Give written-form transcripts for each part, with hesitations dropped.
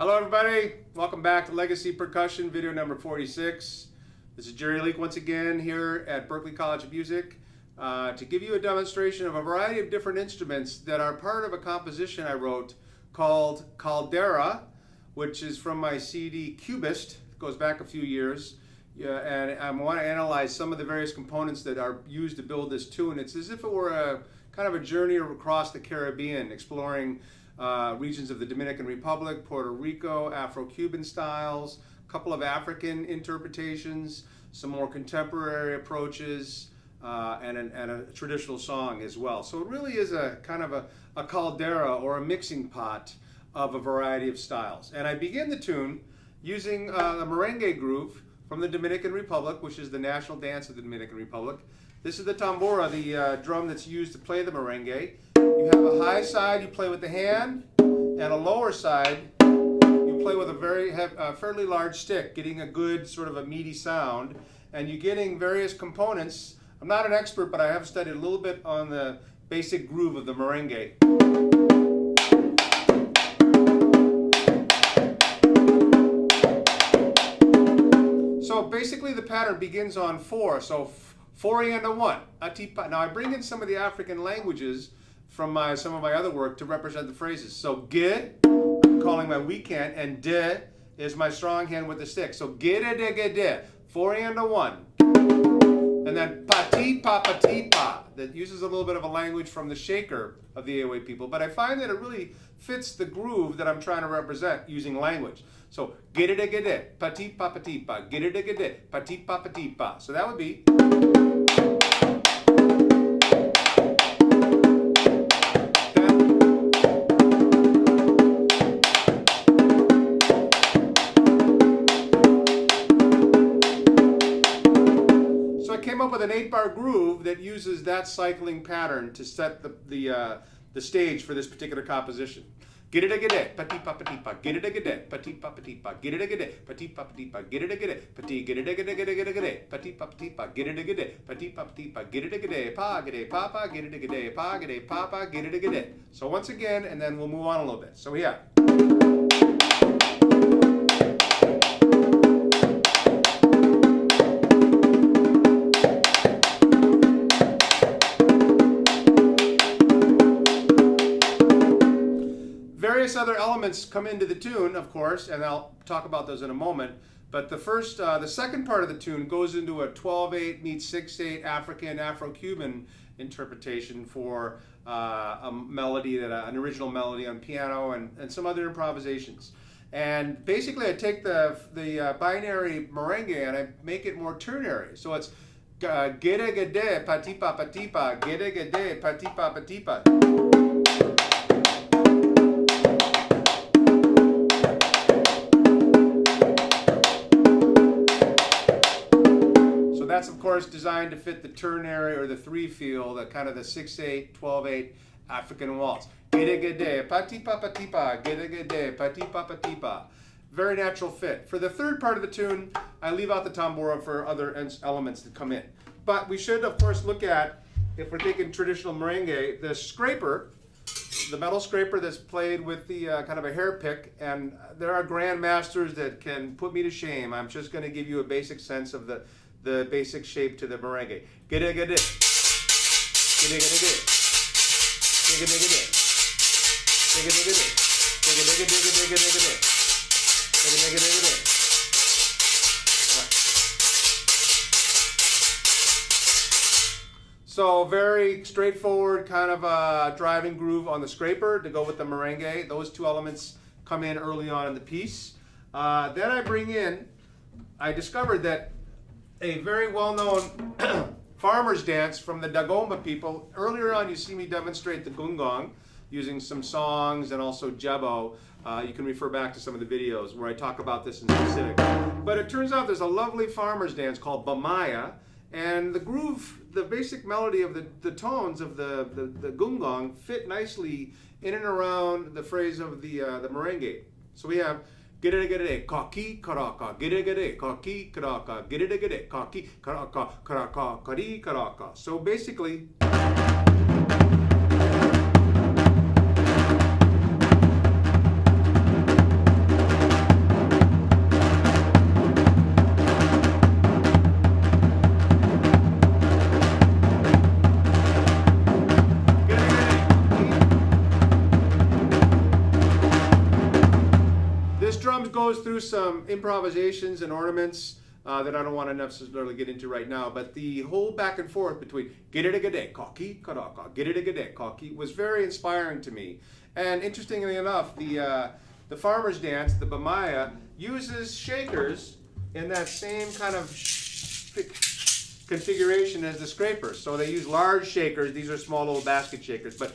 Hello everybody, welcome back to Legacy Percussion, video number 46. This is Jerry Leak once again here at Berklee College of Music to give you a demonstration of a variety of different instruments that are part of a composition I wrote called Caldera, which is from my CD Cubist. It goes back a few years. And I want to analyze some of the various components that are used to build this tune. It's as if it were a kind of a journey across the Caribbean, exploring regions of the Dominican Republic, Puerto Rico, Afro-Cuban styles, a couple of African interpretations, some more contemporary approaches, and a traditional song as well. So it really is a kind of a caldera or a mixing pot of a variety of styles. And I begin the tune using a merengue groove from the Dominican Republic, which is the national dance of the Dominican Republic. This is the tambora, the drum that's used to play the merengue. You have a high side you play with the hand, and a lower side you play with a fairly large stick, getting a good sort of a meaty sound. And you're getting various components. I'm not an expert, but I have studied a little bit on the basic groove of the merengue. So basically the pattern begins on 4, so 4 and a 1. Now I bring in some of the African languages from some of my other work to represent the phrases. So ge, I'm calling my weak hand, and de is my strong hand with the stick. So ge de de ge de, 4 and a 1. And then pa-ti pa-pa-ti pa, that uses a little bit of a language from the shaker of the AOA people, but I find that it really fits the groove that I'm trying to represent using language. So ge de de ge de, pa-ti pa-pa-ti pa, ge de de ge de, pa-ti pa-pa-ti pa. So that would be. Up with an 8-bar groove that uses that cycling pattern to set the stage for this particular composition. Get it again, pati papa tipa, get it again, pati papa tipa, get it again, pati papa tipa, get it again, pati get it again, pati papa tipa, get it again, pati papa tipa, get it again, pa get it, papa get it again, pa get it, papa get it again. So once again, and then we'll move on a little bit. So yeah. Various other elements come into the tune, of course, and I'll talk about those in a moment. But the second part of the tune goes into a 12/8 meets 6/8 African Afro-Cuban interpretation for a melody an original melody on piano and some other improvisations. And basically, I take the binary merengue and I make it more ternary. So it's gede gede patipa patipa, gede gede patipa patipa. That's of course designed to fit the ternary or the 3 feel, the kind of the 6/8, 12/8 African waltz. Gede gede, pati papa tipa, gede gede, pati papa tipa. Very natural fit. For the third part of the tune, I leave out the tambora for other elements that come in. But we should of course look at, if we're thinking traditional merengue, the scraper, the metal scraper that's played with the kind of a hair pick, and there are grandmasters that can put me to shame. I'm just going to give you a basic sense of the basic shape to the merengue. Gede gede, gede gede gede, gede gede gede, gede gede gede, gede gede gede, gede gede gede, gede gede. So very straightforward kind of a driving groove on the scraper to go with the merengue. Those 2 elements come in early on in the piece. Then I discovered that a very well-known farmer's dance from the Dagomba people. Earlier on, you see me demonstrate the Gung-gong using some songs and also jebo. You can refer back to some of the videos where I talk about this in specific. But it turns out there's a lovely farmer's dance called Bamaya, and the groove, the basic melody of the tones of the Gung-gong fit nicely in and around the phrase of the merengue. So we have gede gede kaki karaka, gede gede kaki karaka, gede gede kaki karaka, karaka kari karaka. So basically, drums goes through some improvisations and ornaments that I don't want to necessarily get into right now, but the whole back and forth between get-it-a-gade, cocky, ka-da-ka, get-it-a-gade, cocky was very inspiring to me. And interestingly enough, the farmer's dance, the bamaya, uses shakers in that same kind of configuration as the scrapers. So they use large shakers. These are small little basket shakers, but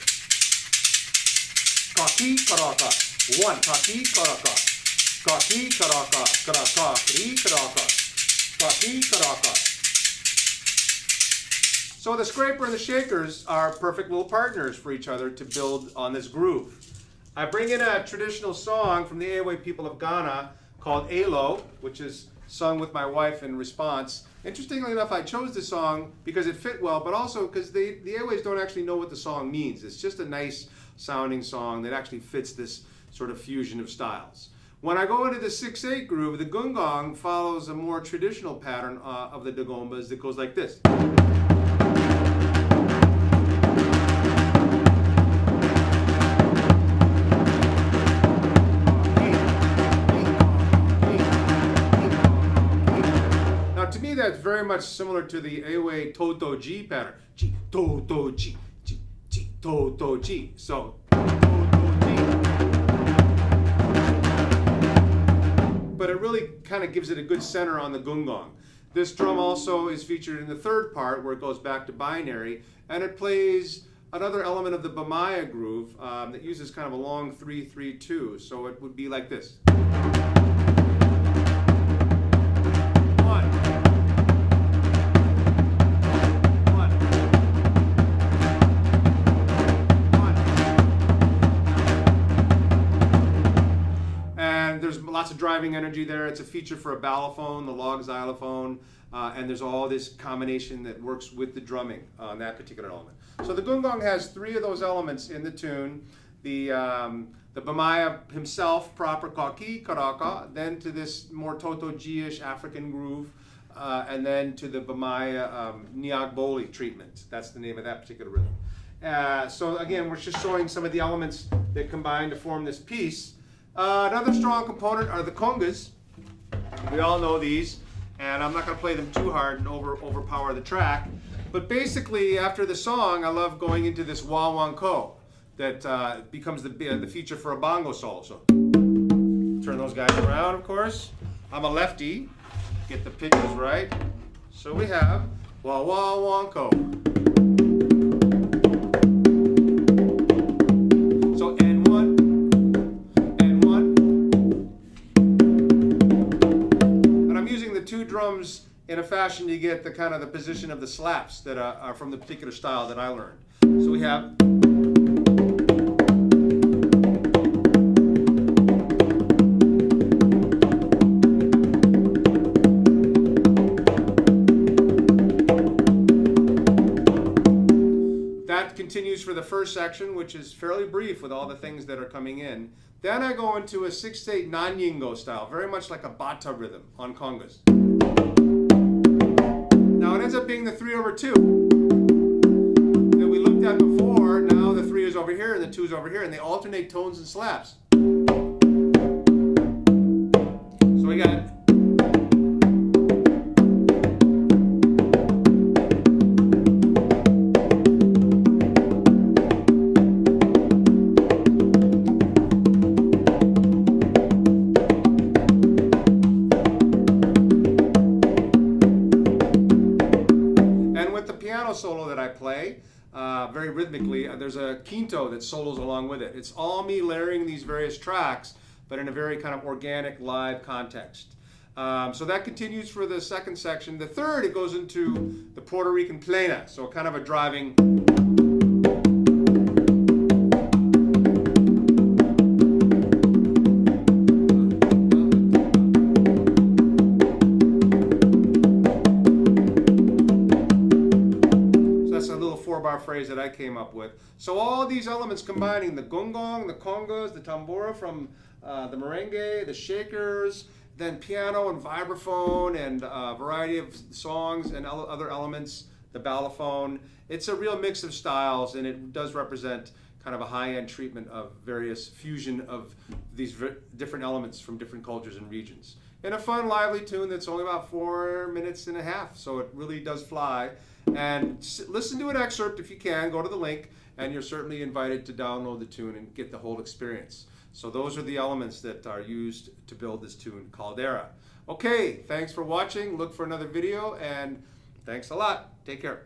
cocky, ka-da-ka, one, cocky, ka-da-ka, cocky, ka-da-ka, ka-da-ka, ka-da-ka. So the scraper and the shakers are perfect little partners for each other to build on this groove. I bring in a traditional song from the Ewe people of Ghana called Elo, which is sung with my wife in response. Interestingly enough, I chose this song because it fit well, but also because the Ewes don't actually know what the song means. It's just a nice sounding song that actually fits this sort of fusion of styles. When I go into the 6/8 groove, the Gung-gong follows a more traditional pattern of the Dagombas that goes like this. Now to me that's very much similar to the Ewe Toto-G pattern. G, to-to-G, G, G, to-to-G. So but it really kind of gives it a good center on the Gung-gong. This drum also is featured in the third part where it goes back to binary, and it plays another element of the bamaya groove that uses kind of a long 3-3-2. So it would be like this. Lots of driving energy there. It's a feature for a balafone, the log xylophone, and there's all this combination that works with the drumming on that particular element. So the Gung-gong has three of those elements in the tune. The bamaya himself, proper kaki, karaka, then to this more Toto-G-ish African groove, and then to the bamaya Niagboli treatment. That's the name of that particular rhythm. So again, we're just showing some of the elements that combine to form this piece. Another strong component are the congas. We all know these, and I'm not going to play them too hard and overpower the track. But basically, after the song, I love going into this wah-wanko that becomes the feature for a bongo solo. So turn those guys around, of course. I'm a lefty. Get the pitches right. So we have wah-wah-wanko. Drums in a fashion to get the kind of the position of the slaps that are from the particular style that I learned. So we have that continues for the first section, which is fairly brief with all the things that are coming in. Then I go into a 6/8 non-yingo style, very much like a bata rhythm on congas. Now it ends up being the 3/2 that we looked at before. Now the 3 is over here and the 2 is over here, and they alternate tones and slaps. So we got solo that I play very rhythmically. There's a quinto that solos along with it. It's all me layering these various tracks, but in a very kind of organic live context. So that continues for the second section. The third, it goes into the Puerto Rican plena, so kind of a driving. Phrase that I came up with. So all these elements combining the Gung-gong, the congas, the tambora from the Merengue, the shakers, then piano and vibraphone and a variety of songs and other elements, the balafone. It's a real mix of styles, and it does represent kind of a high-end treatment of various fusion of these different elements from different cultures and regions. In a fun, lively tune that's only about 4.5 minutes, so it really does fly. And listen to an excerpt if you can, go to the link, and you're certainly invited to download the tune and get the whole experience. So those are the elements that are used to build this tune, Caldera. Okay, thanks for watching. Look for another video, and thanks a lot. Take care.